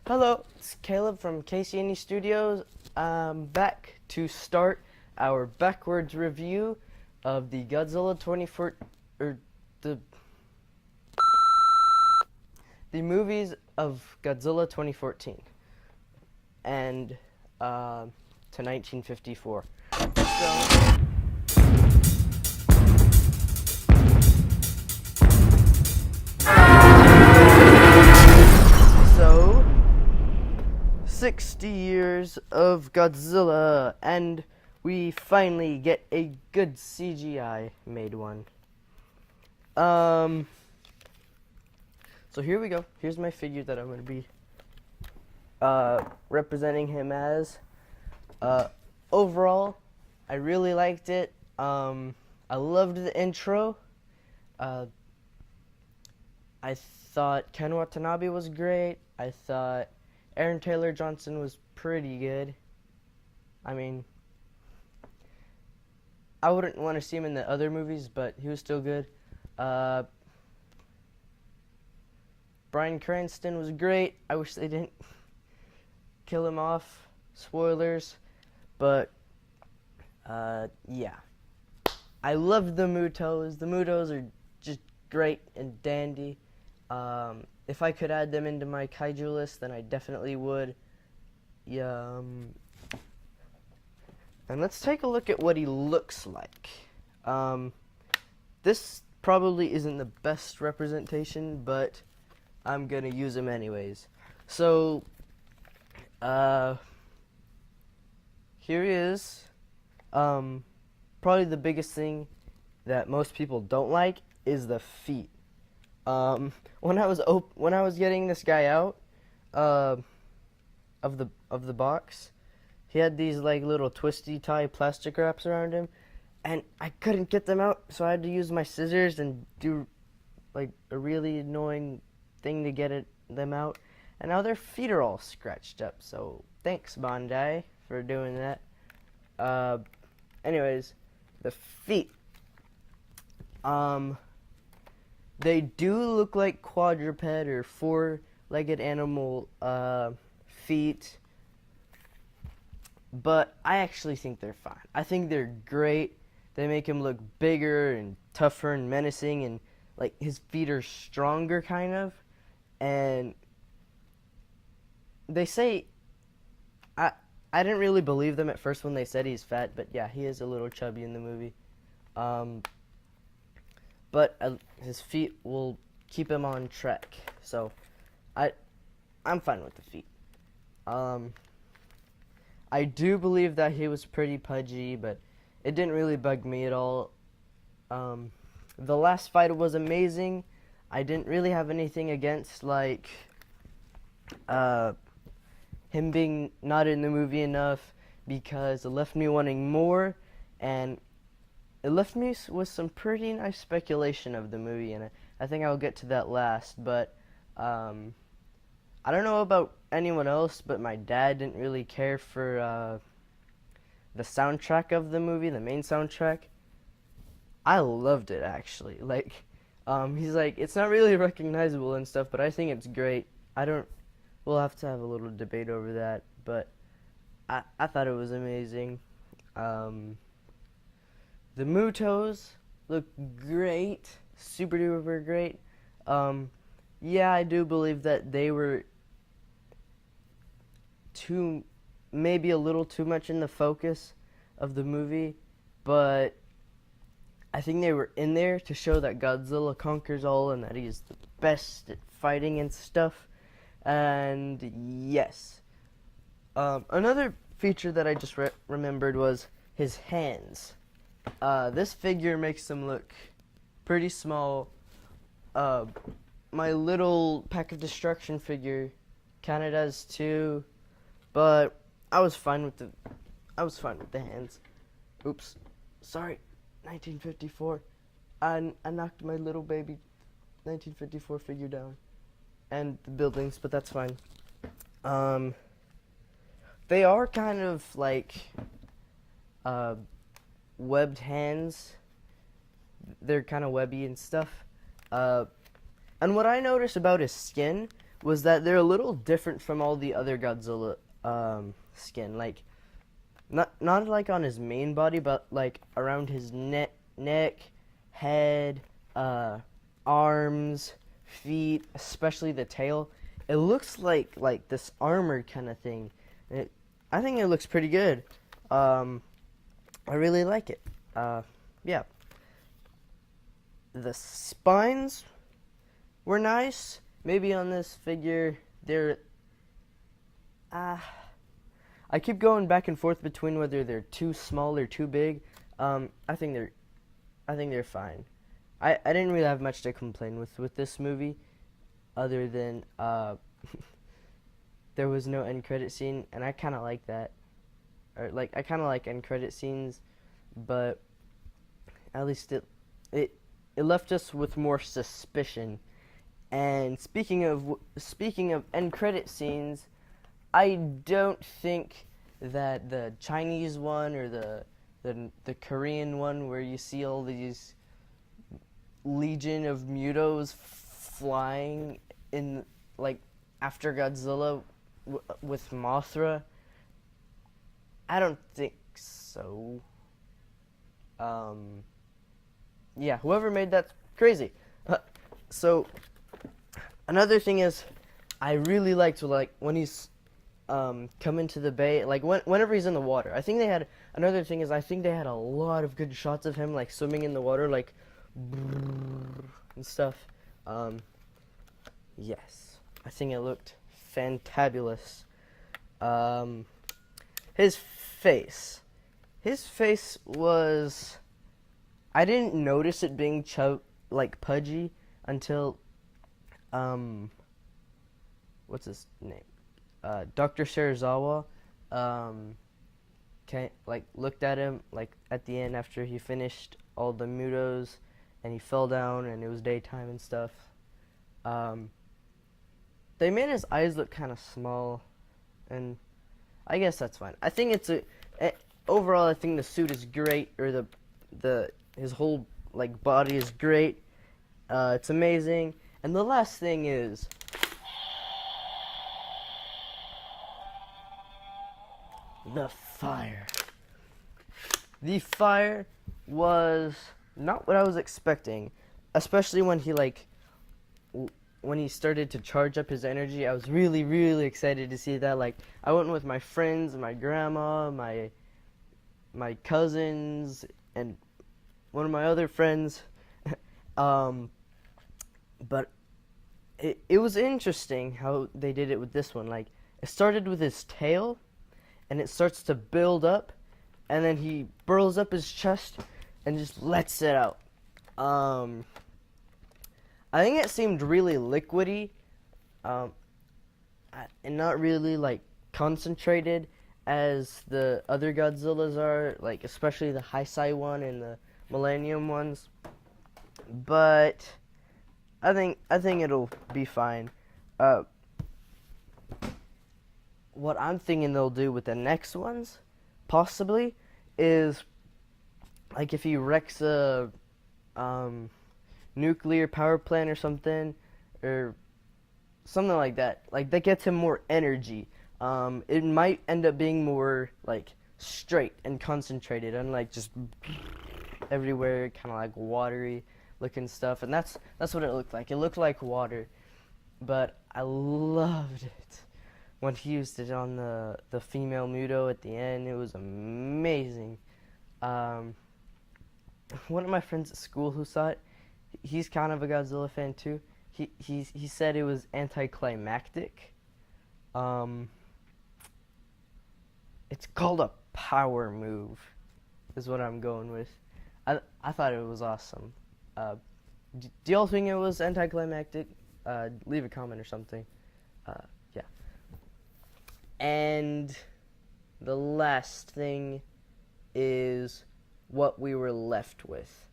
Hello, it's Caleb from KCNE Studios. I'm back to start our backwards review of the Godzilla 24 or the the movies of Godzilla 2014 and to 1954. So 60 years of Godzilla, and we finally get a good CGI made one. So here we go. Here's my figure that I'm going to be representing him as. Overall, I really liked it. I loved the intro. I thought Ken Watanabe was great. I thought Aaron Taylor Johnson was pretty good. I mean, I wouldn't want to see him in the other movies, but he was still good. Bryan Cranston was great. I wish they didn't kill him off. Spoilers. But, yeah. I loved the Mutos. The Mutos are just great and dandy. If I could add them into my kaiju list, then I definitely would. Yeah, and let's take a look at what he looks like. This probably isn't the best representation, but I'm gonna use him anyways. So, here he is. Probably the biggest thing that most people don't like is the feet. When I was getting this guy out of the box, he had these like little twisty tie plastic wraps around him, and I couldn't get them out, so I had to use my scissors and do like a really annoying thing to get them out. And now their feet are all scratched up. So thanks, Bandai, for doing that. Anyways, the feet. They do look like quadruped or four-legged animal feet, but I actually think they're fine. I think they're great. They make him look bigger and tougher and menacing, and like his feet are stronger, kind of. And they say, I didn't really believe them at first when they said he's fat, but yeah, he is a little chubby in the movie. But his feet will keep him on track. So I'm fine with the feet. I do believe that he was pretty pudgy, but it didn't really bug me at all. The last fight was amazing. I didn't really have anything against like him being not in the movie enough, because it left me wanting more, and it left me with some pretty nice speculation of the movie, and I think I'll get to that last. But I don't know about anyone else, but my dad didn't really care for the soundtrack of the movie, the main soundtrack. I loved it, actually. Like, he's like, it's not really recognizable and stuff, but I think it's great. We'll have to have a little debate over that, but I thought it was amazing. The Mutos look great, super duper great. Yeah, I do believe that they were maybe a little too much in the focus of the movie, but I think they were in there to show that Godzilla conquers all and that he's the best at fighting and stuff. And yes, another feature that I just remembered was his hands. This figure makes him look pretty small. My little Pack of Destruction figure kinda does too, but I was fine with the hands. Oops, sorry, 1954. I knocked my little baby 1954 figure down, and the buildings, but that's fine. They are kind of like webbed hands. They're kind of webby and stuff. And what I noticed about his skin was that they're a little different from all the other Godzilla skin. Like not like on his main body, but like around his neck, head, arms, feet, especially the tail. It looks like this armored kind of thing. I think it looks pretty good. I really like it. Yeah. The spines were nice. Maybe on this figure, they're I keep going back and forth between whether they're too small or too big. I think they're fine. I didn't really have much to complain with this movie, other than there was no end credit scene, and I kind of like that. Or like I kind of like end credit scenes, but at least it left us with more suspicion. And speaking of end credit scenes, I don't think that the Chinese one or the Korean one where you see all these legion of Mutos flying in like after Godzilla with Mothra, I don't think so. Yeah, whoever made that's crazy. So another thing is, I really liked like when he's come into the bay, like whenever he's in the water. I think they had another thing is I think they had a lot of good shots of him like swimming in the water, like and stuff. Yes, I think it looked fantabulous. His face was. I didn't notice it being like pudgy until what's his name? Dr. Serizawa looked at him like at the end after he finished all the Mutos and he fell down and it was daytime and stuff. They made his eyes look kind of small, and I guess that's fine. I think overall I think the suit is great, or his whole like body is great. It's amazing. And the last thing is the fire. The fire was not what I was expecting, especially when he started to charge up his energy. I was really, really excited to see that. Like, I went with my friends, my grandma, my cousins, and one of my other friends. But it was interesting how they did it with this one. Like, it started with his tail, and it starts to build up, and then he burls up his chest and just lets it out. I think it seemed really liquidy, and not really like concentrated as the other Godzillas are, like especially the Heisei one and the Millennium ones. But I think it'll be fine. What I'm thinking they'll do with the next ones, possibly, is like if he wrecks a nuclear power plant or something like that. Like that gets him more energy. It might end up being more like straight and concentrated, unlike just everywhere, kind of like watery looking stuff. And that's what it looked like. It looked like water, but I loved it when he used it on the female Muto at the end. It was amazing. One of my friends at school who saw it, he's kind of a Godzilla fan too. He said it was anticlimactic. It's called a power move, is what I'm going with. I thought it was awesome. Do y'all think it was anticlimactic? Leave a comment or something. Yeah. And the last thing is what we were left with.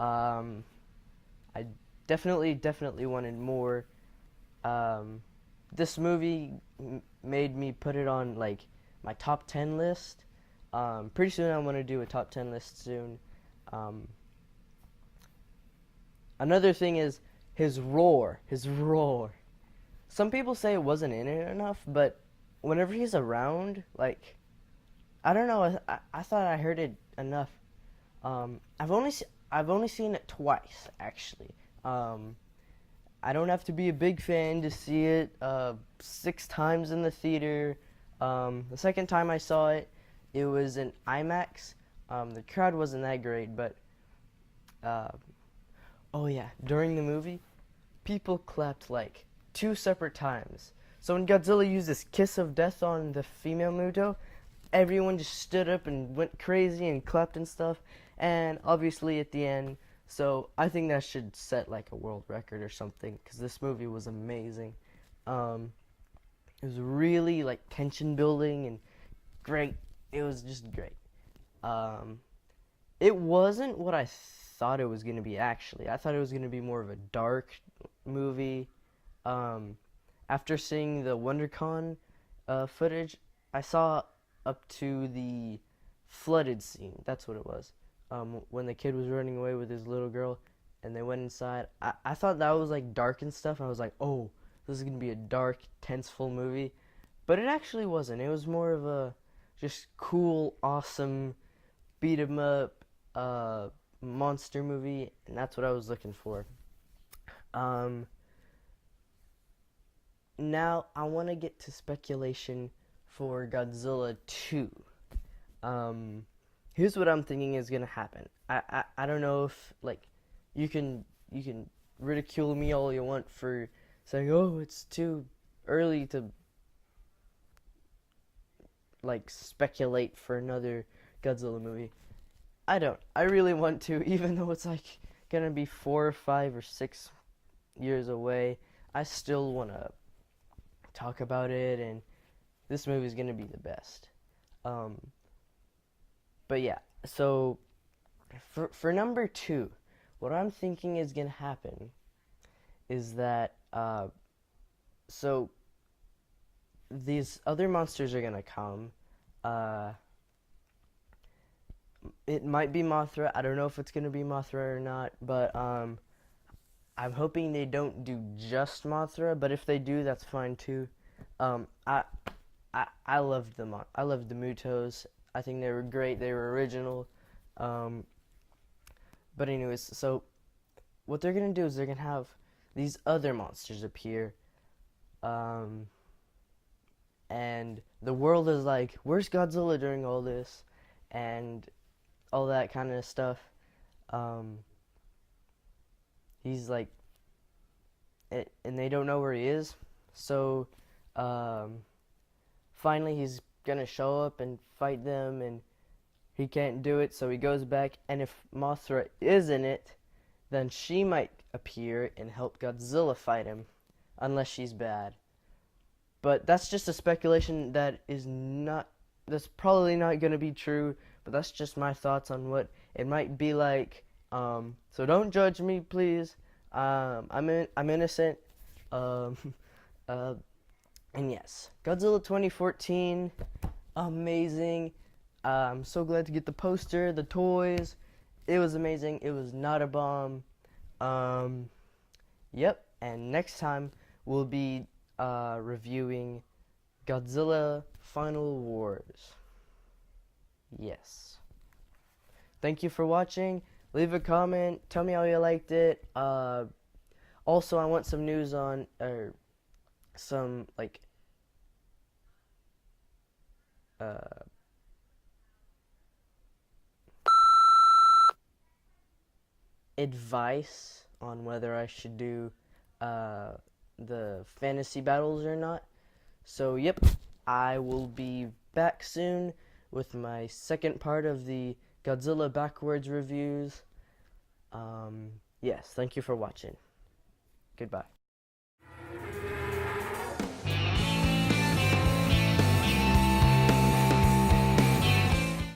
I definitely wanted more. This movie made me put it on like my top 10 list. Pretty soon I'm going to do a top 10 list soon. Another thing is his roar. some people say it wasn't in it enough, but whenever he's around, like I don't know, I thought I heard it enough. I've only seen it twice actually. Um, I don't have to be a big fan to see it 6 times in the theater. The second time I saw it, it was in IMAX. The crowd wasn't that great, but uh, oh yeah, during the movie, people clapped like 2 separate times. So when Godzilla used this kiss of death on the female Muto, everyone just stood up and went crazy and clapped and stuff. And obviously at the end, so I think that should set like a world record or something because this movie was amazing. Um, it was really like tension building and great. It was just great. Um, it wasn't what I thought it was gonna be actually. I thought it was gonna be more of a dark movie. Um, After seeing the WonderCon footage, I saw up to the flooded scene. That's what it was. When the kid was running away with his little girl, and they went inside. I thought that was like dark and stuff. I was like, oh, this is gonna be a dark, tenseful movie, but it actually wasn't. It was more of a just cool, awesome beat 'em up monster movie, and that's what I was looking for. Um, Now I want to get to speculation for Godzilla 2. Um, Here's what I'm thinking is gonna happen. I don't know if like you can ridicule me all you want for saying, oh, it's too early to like speculate for another Godzilla movie. I don't. I really want to, even though it's like gonna be 4 or 5 or 6 years away. I still wanna talk about it, and this movie is gonna be the best. Um, but yeah, so for number two, what I'm thinking is gonna happen is that so these other monsters are gonna come. Uh, it might be Mothra. I don't know if it's gonna be Mothra or not, but I'm hoping they don't do just Mothra. But if they do, that's fine too. Um, I I loved them. I loved the Mutos. I think they were great. They were original. Um, but anyways, so what they're gonna do is they're gonna have these other monsters appear, um, and the world is like, "Where's Godzilla during all this?" and all that kind of stuff. Um, he's like, and they don't know where he is. So, um, finally, he's gonna show up and fight them, and he can't do it. So he goes back, and if Mothra is in it, then she might appear and help Godzilla fight him, unless she's bad. But that's just a speculation that is not. That's probably not gonna be true. But that's just my thoughts on what it might be like. So don't judge me, please. I'm innocent. Um, uh, and yes, Godzilla 2014, amazing. I'm so glad to get the poster, the toys. It was amazing. It was not a bomb. Um, yep. And next time we'll be reviewing Godzilla Final Wars. Yes. Thank you for watching. Leave a comment. Tell me how you liked it. Also, I want some news on, or some, like, uh, advice on whether I should do the fantasy battles or not. So, yep, I will be back soon with my second part of the Godzilla backwards reviews. Yes, thank you for watching. Goodbye.